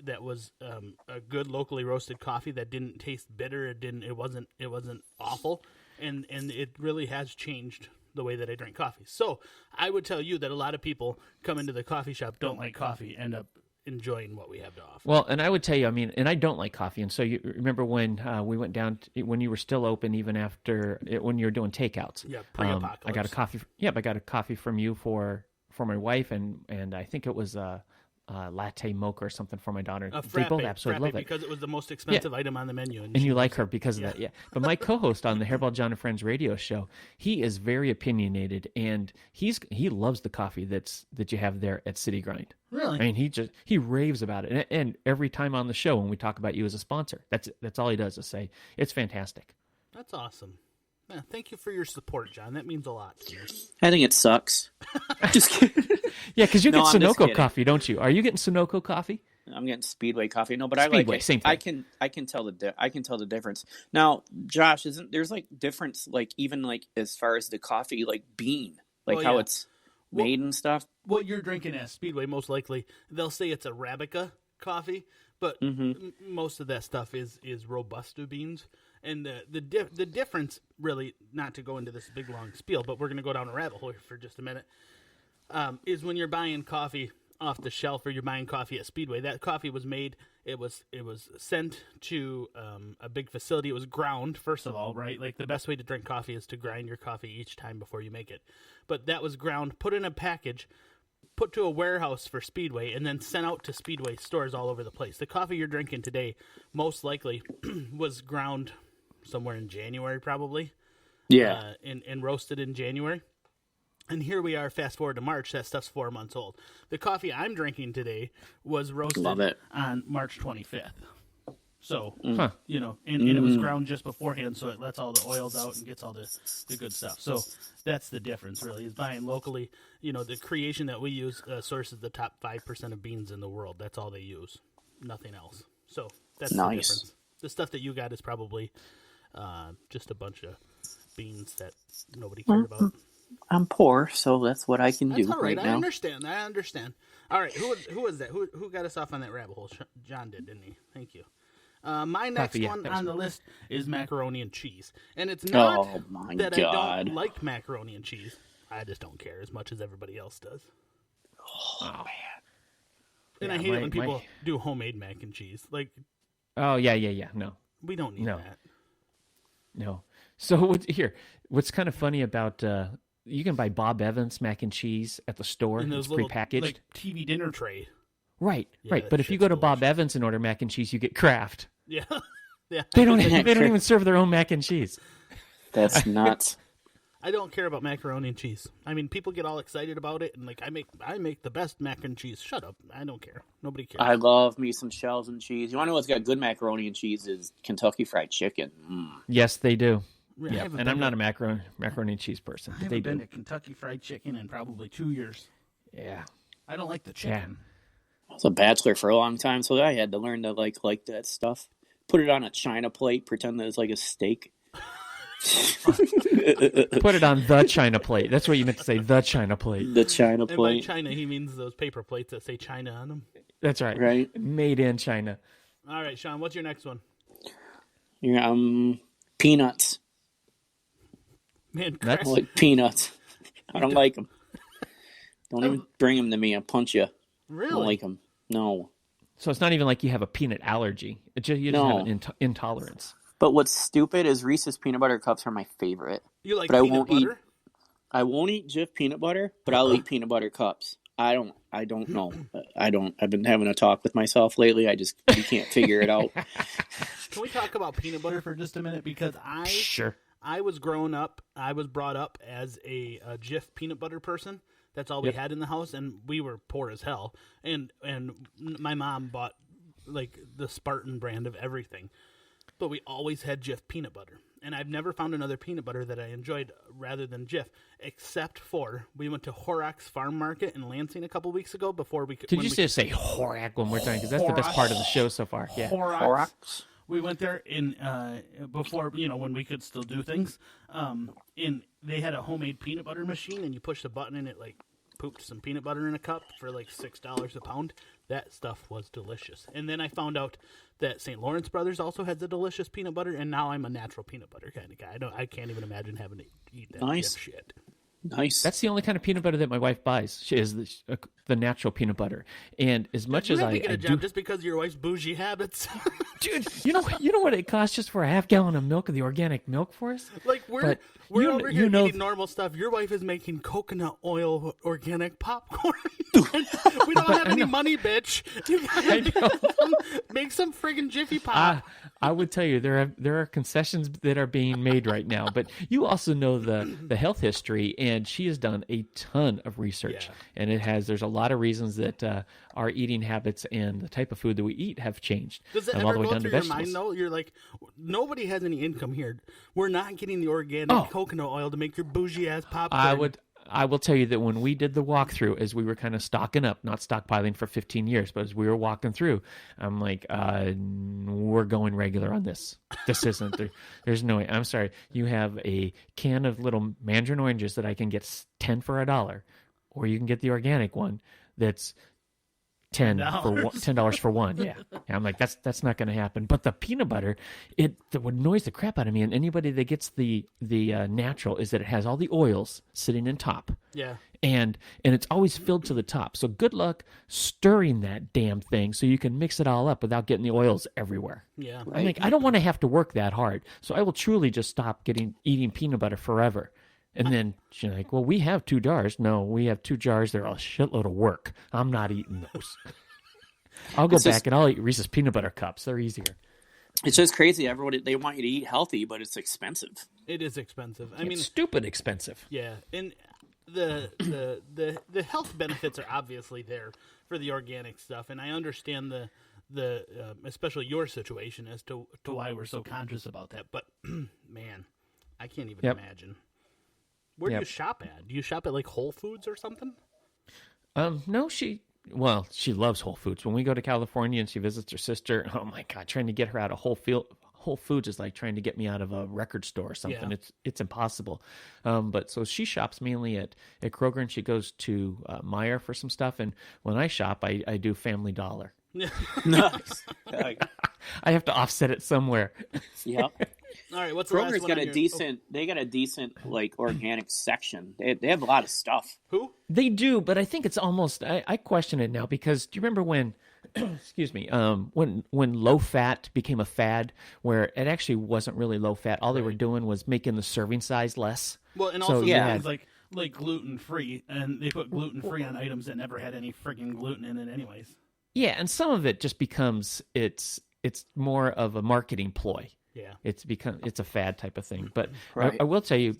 that was a good locally roasted coffee that didn't taste bitter. It wasn't awful, and it really has changed the way that I drink coffee. So I would tell you that a lot of people come into the coffee shop, don't like coffee, end up enjoying what we have to offer. Well, and I would tell you, I mean, and I don't like coffee. And so you remember when we went down, when you were still open, even after, when you were doing takeouts. Yeah, pre-apocalypse. I got a coffee. Yeah, I got a coffee from you for my wife, and I think it was latte mocha or something for my daughter. A They both absolutely love it. because it was the most expensive item on the menu. And you like her because of that, yeah. But my co-host on the Hairball John and Friends radio show, he is very opinionated, and he loves the coffee that you have there at City Grind. Really? I mean, he raves about it, and every time on the show when we talk about you as a sponsor, that's all he does is say it's fantastic. That's awesome. Yeah, thank you for your support, John. That means a lot to me. I think it sucks. Just kidding. Yeah, because you No, get I'm just Sunoco kidding. coffee, don't you? Are you getting Sunoco coffee? I'm getting Speedway coffee. No, but I Speedway, like it. same thing. I can tell the difference. Now, Josh, isn't there's like difference like even like as far as the coffee like bean, like Oh, how yeah. it's made and stuff? What you're drinking at Speedway, most likely, they'll say it's Arabica coffee, but most of that stuff is Robusta beans. And the difference, really, not to go into this big long spiel, but we're going to go down a rabbit hole here for just a minute, is when you're buying coffee off the shelf or you're buying coffee at Speedway. That coffee was made. It was sent to a big facility. It was ground, first of all, right? Like the best way to drink coffee is to grind your coffee each time before you make it. But that was ground, put in a package, put to a warehouse for Speedway, and then sent out to Speedway stores all over the place. The coffee you're drinking today most likely was ground somewhere in January, probably. Yeah. And roasted in January. And here we are, fast forward to March, that stuff's 4 months old. The coffee I'm drinking today was roasted Love it. on March 25th. So, Mm. Huh. you know, and it was ground just beforehand, so it lets all the oils out and gets all the good stuff. So that's the difference, really, is buying locally. You know, the creation that we use sources the top 5% of beans in the world. That's all they use, nothing else. So that's the Nice. difference. The stuff that you got is probably just a bunch of beans that nobody cared about. I'm poor, so that's what I can That's do all right. I now. understand. All right, who was that? Who got us off on that rabbit hole? John did, didn't he? Thank you. My next Coffee, yeah, one that was on the good. list is macaroni and cheese, and it's not Oh my that God. I don't like macaroni and cheese. I just don't care as much as everybody else does. Oh, And Yeah, I hate it when my- people do homemade mac and cheese. Like, oh yeah. No. we don't need No. that. No. So what's kind of funny about you can buy Bob Evans mac and cheese at the store. In It's those little prepackaged. like TV dinner tray. Right. Yeah, Right. that But if you shit's go to Bob delicious. Evans and order mac and cheese, you get Kraft. Yeah, yeah. They don't even serve their own mac and cheese. That's nuts. I don't care about macaroni and cheese. I mean, people get all excited about it, and like I make the best mac and cheese. Shut up! I don't care. Nobody cares. I love me some shells and cheese. You want to know what's got good macaroni and cheese is Kentucky Fried Chicken. Yes, they do. I Yeah. haven't And been I'm not to- a macaroni and cheese person, I but they haven't been do. to Kentucky Fried Chicken in probably 2 years. Yeah. I don't like the chicken. I was a bachelor for a long time, so I had to learn to like that stuff. Put it on a china plate, pretend that it's like a steak. Put it on the China plate. That's what you meant to say, the China plate. The china And by plate, China, he means those paper plates that say China on them. That's right. right? Made in China. All right, Sean, what's your next one? Yeah, peanuts. Man, That's- I like peanuts. I don't like them. Don't even bring them to me. I'll punch you. I really? don't like them. No. So it's not even like you have a peanut allergy. It's just, you just No. have an intolerance. But what's stupid is Reese's peanut butter cups are my favorite. You like but I peanut won't eat- butter? I won't eat Jif peanut butter, but I'll eat peanut butter cups. I don't know. I've been having a talk with myself lately. You can't figure it out. Can we talk about peanut butter for just a minute? Because Sure. I was brought up as a Jif peanut butter person. That's all we Yep. had in the house, and we were poor as hell. And my mom bought like the Spartan brand of everything, but we always had Jif peanut butter. And I've never found another peanut butter that I enjoyed rather than Jif, except for we went to Horrocks Farm Market in Lansing a couple weeks ago before we could. Did you just say Horak one more time? Because that's the best part of the show so far. Yeah. Horrocks. We went there in before, when we could still do things. And they had a homemade peanut butter machine, and you push the button, and it like pooped some peanut butter in a cup for like $6 a pound. That stuff was delicious. And then I found out that St. Lawrence Brothers also has a delicious peanut butter, and now I'm a natural peanut butter kind of guy. I can't even imagine having to eat that Nice. shit. Nice. That's the only kind of peanut butter that my wife buys. She is the natural peanut butter. And as much as You have to I get a do, job just because of your wife's bougie habits. dude, you know what it costs just for a half gallon of milk, of the organic milk for us? Like we're But over here know- eating normal stuff. Your wife is making coconut oil organic popcorn. We don't have any money, bitch. You gotta make some friggin' Jiffy Pop. I would tell you there are concessions that are being made right now, but you also know the health history, and she has done a ton of research, and there's a lot of reasons that our eating habits and the type of food that we eat have changed. Does it all ever the way go down to through your vegetables. mind though? You're like, nobody has any income here. We're not getting the organic coconut oil to make your bougie ass popcorn. I will tell you that when we did the walkthrough, as we were kind of stocking up, not stockpiling for 15 years, but as we were walking through, I'm like, we're going regular on this. This isn't, there's no way. I'm sorry. You have a can of little mandarin oranges that I can get 10 for $1, or you can get the organic one that's $10 for one. Yeah. And I'm like, that's not going to happen. But the peanut butter, it would annoys the crap out of me. And anybody that gets the natural is that it has all the oils sitting in top. Yeah. And it's always filled to the top. So good luck stirring that damn thing so you can mix it all up without getting the oils everywhere. Yeah. I'm like, I don't want to have to work that hard. So I will truly just stop eating peanut butter forever. And then she's like, well, we have 2 jars. No, we have 2 jars. They're a shitload of work. I'm not eating those. I'll go back and I'll eat Reese's peanut butter cups. They're easier. It's just crazy. Everybody, they want you to eat healthy, but it's expensive. It is expensive. I It's mean, stupid expensive. yeah, and the health benefits are obviously there for the organic stuff, and I understand the especially your situation as to why we're so conscious about that. But man, I can't even imagine. Where do you shop at? Do you shop at like Whole Foods or something? No, she loves Whole Foods. When we go to California and she visits her sister, oh my God, trying to get her out of Whole Foods is like trying to get me out of a record store or something. Yeah. It's impossible. But so she shops mainly at Kroger, and she goes to Meijer for some stuff. And when I shop, I do Family Dollar. Nice. I have to offset it somewhere. Yep. All right, what's the last Kroger's one got on a your- decent. They got a decent like organic section. They have a lot of stuff. Who? They do, but I think it's almost. I question it now because do you remember when? Excuse me. When low fat became a fad, where it actually wasn't really low fat. All they were doing was making the serving size less. Well, and So also you things had- like gluten free, and they put gluten free on items that never had any friggin' gluten in it, anyways. Yeah, and some of it just becomes it's more of a marketing ploy. Yeah. It's a fad type of thing. But Right. I will tell you,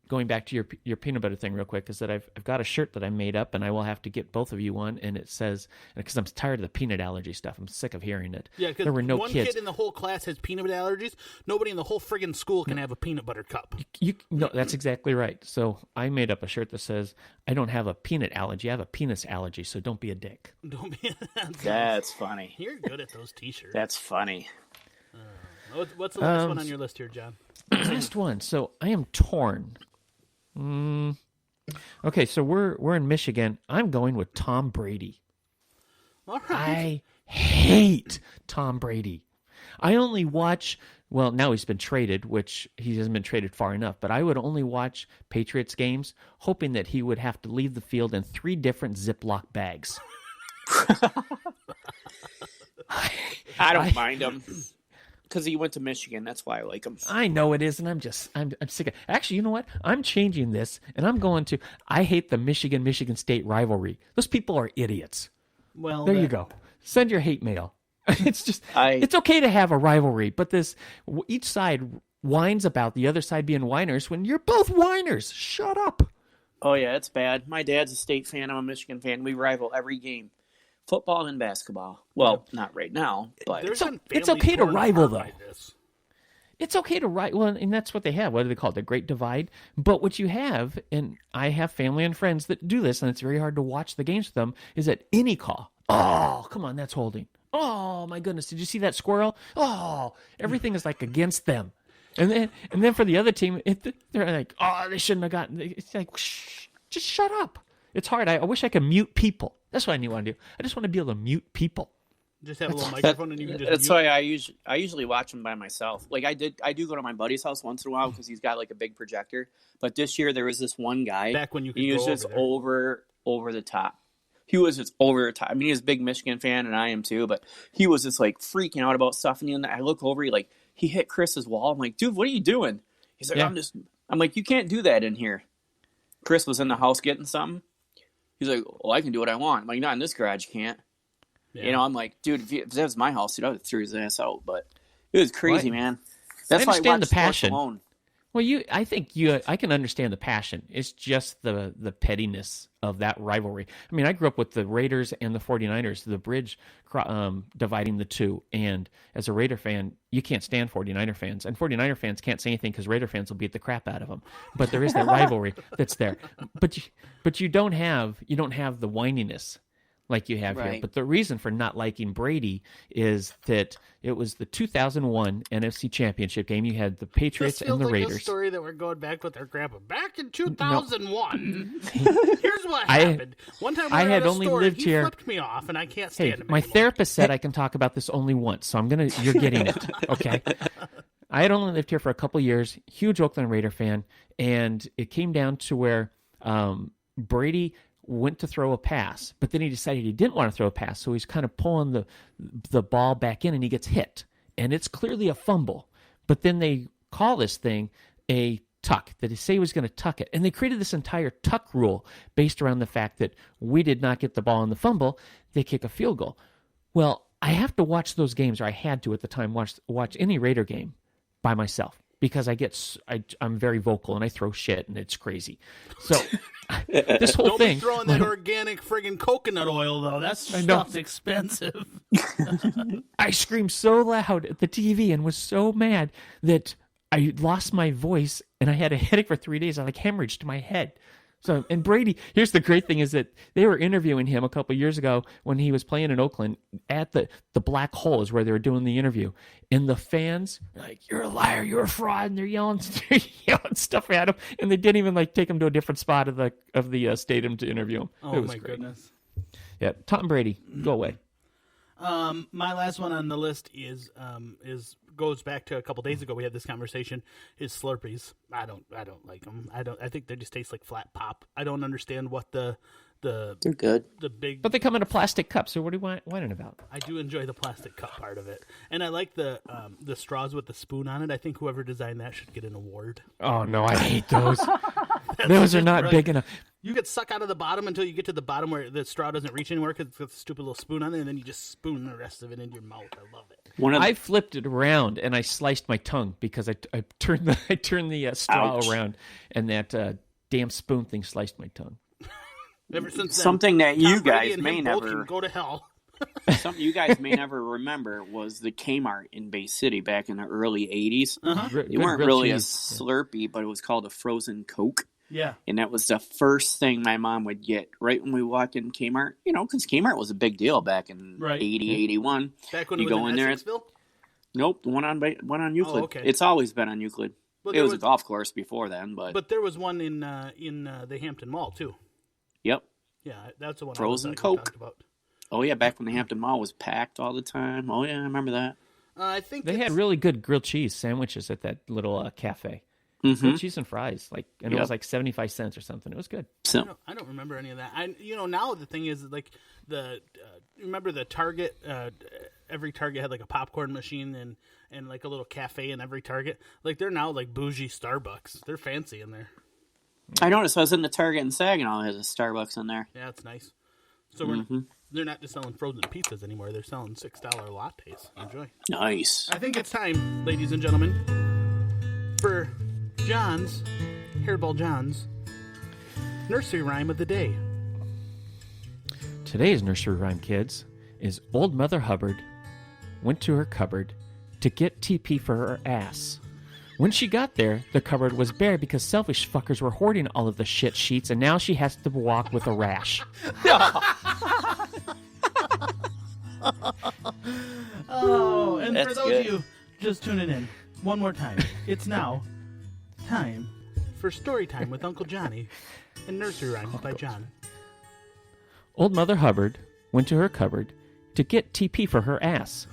going back to your peanut butter thing real quick, is that I've got a shirt that I made up, and I will have to get both of you one. And it says, because I'm tired of the peanut allergy stuff, I'm sick of hearing it. Yeah, because there were no one kids. kid in the whole class has peanut allergies. Nobody in the whole friggin' school can have a peanut butter cup. No, that's exactly right. So I made up a shirt that says, "I don't have a peanut allergy. I have a penis allergy. So don't be a dick." Don't be. That's funny. You're good at those T-shirts. That's funny. What's the last one on your list here, John? Last one. So I am torn. Okay, so we're in Michigan. I'm going with Tom Brady. All right. I hate Tom Brady. I only watch. Well, now he's been traded, which he hasn't been traded far enough. But I would only watch Patriots games, hoping that he would have to leave the field in 3 different Ziploc bags. I don't mind him because he went to Michigan. That's why I like him. I know it is, and I'm sick of. Actually, you know what? I'm changing this, and I'm going to. I hate the Michigan State rivalry. Those people are idiots. Well, There you go. Send your hate mail. It's just. I- It's okay to have a rivalry, but each side whines about the other side being whiners when you're both whiners. Shut up. Oh yeah, it's bad. My dad's a State fan. I'm a Michigan fan. We rival every game, football and basketball. Well, not right now, but There's been it's families okay to torn rival, apart by though. this. It's okay to write. Well, and that's what they have. What do they call it? The Great Divide. But what you have, and I have family and friends that do this, and it's very hard to watch the games with them, is at any call. Oh, come on, that's holding. Oh, my goodness. Did you see that squirrel? Oh, everything is like against them. And then for the other team, they're like, oh, they shouldn't have gotten. It's like, shh, just shut up. It's hard. I wish I could mute people. That's what I want to do. I just want to be able to mute people. Just have a little microphone and you can just. That's mute. why I usually watch them by myself. Like I do go to my buddy's house once in a while because he's got like a big projector. But this year there was this one guy. Back when you could he go was just over over the top. He was just over the top. I mean, he's a big Michigan fan, and I am too. But he was just like freaking out about stuff. And then I look over, he hit Chris's wall. I'm like, dude, what are you doing? He's like, Yeah. I'm like, you can't do that in here. Chris was in the house getting something. He's like, well, I can do what I want. I'm like, not in this garage, you can't. Yeah. You know, I'm like, dude, if that was my house, dude, I would have threw his ass out. But it was crazy, man. That's why I understand watch the passion. sports alone. Well, I can understand the passion. It's just the pettiness of that rivalry. I mean, I grew up with the Raiders and the 49ers, the bridge dividing the two. And as a Raider fan, you can't stand 49er fans. And 49er fans can't say anything because Raider fans will beat the crap out of them. But there is that rivalry that's there. But you don't have the whininess like you have here. Right. But the reason for not liking Brady is that it was the 2001 NFC Championship game. You had the Patriots This feels and the like Raiders. a story that we're going back with our grandpa. Back in 2001, here's what happened. One time we I were had at a only store, lived he here- flipped me off, and I can't Hey, stand him my anymore. therapist said I can talk about this only once, so you're getting it, okay? I had only lived here for a couple years, huge Oakland Raider fan, and it came down to where Brady went to throw a pass, but then he decided he didn't want to throw a pass, so he's kind of pulling the ball back in, and he gets hit, and it's clearly a fumble. But then they call this thing a tuck, that they say he was going to tuck it, and they created this entire tuck rule based around the fact that we did not get the ball on the fumble, they kick a field goal. Well, I have to watch those games, or I had to at the time watch any Raider game by myself, because I'm very vocal and I throw shit and it's crazy. So this whole Don't thing, be throwing that organic friggin' coconut oil, though. That stuff's expensive. I screamed so loud at the TV and was so mad that I lost my voice and I had a headache for 3 days. I hemorrhaged to my head. So, and Brady, here's the great thing is that they were interviewing him a couple years ago when he was playing in Oakland at the Black Hole is where they were doing the interview. And the fans were like, you're a liar, you're a fraud. And they're yelling stuff at him. And they didn't even take him to a different spot of the stadium to interview him. Oh, it was my great. goodness. Yeah, Tom Brady, go away. My last one on the list goes back to a couple days ago. We had this conversation. Is Slurpees? I don't like them. I think they just taste like flat pop. I don't understand what the They're good. the big. But they come in a plastic cup, so what are you whining about? I do enjoy the plastic cup part of it, and I like the straws with the spoon on it. I think whoever designed that should get an award. Oh, no, I hate those. Those are not big enough. You get suck out of the bottom until you get to the bottom where the straw doesn't reach anywhere because it's got the stupid little spoon on it, and then you just spoon the rest of it into your mouth. I love it. I flipped it around and I sliced my tongue because I turned the straw Ouch. around, and that damn spoon thing sliced my tongue. Ever since then, Something that Tom you Brady guys and may him both never can go to hell. something you guys may never remember was the Kmart in Bay City back in the early 80s. They weren't really a Slurpee, but it was called a frozen Coke. Yeah. And that was the first thing my mom would get right when we walked in Kmart. You know, because Kmart was a big deal back in Right. 80, 81. Back when You it go was in in there, Essexville? Nope, the one on Euclid. Oh, okay. It's always been on Euclid. But It there was a golf course before then, but there was one in the Hampton Mall too. yep. Yeah, that's the one. Frozen I was Coke. talked about. Oh yeah, back when the Hampton Mall was packed all the time. Oh yeah, I remember that. I think They had really good grilled cheese sandwiches at that little cafe. Mm-hmm. Grilled cheese and fries, and it was Yep. 75 cents or something. It was good. So I don't remember any of that. Now the thing is remember the Target. Every Target had like a popcorn machine and like a little cafe in every Target. Like they're now like bougie Starbucks. They're fancy in there. I noticed I was in the Target in Saginaw. There's a Starbucks in there. Yeah, it's nice. So they're not just selling frozen pizzas anymore. They're selling $6 lattes. Enjoy. Nice. I think it's time, ladies and gentlemen, for John's Hairball John's nursery rhyme of the day. Today's nursery rhyme, kids, is Old Mother Hubbard went to her cupboard to get TP for her ass. When she got there, the cupboard was bare because selfish fuckers were hoarding all of the shit sheets, and now she has to walk with a rash. Oh, and for That's those good. of you just tuning in, one more time, it's now time for story time with Uncle Johnny and nursery rhymes by John. Old Mother Hubbard went to her cupboard to get TP for her ass.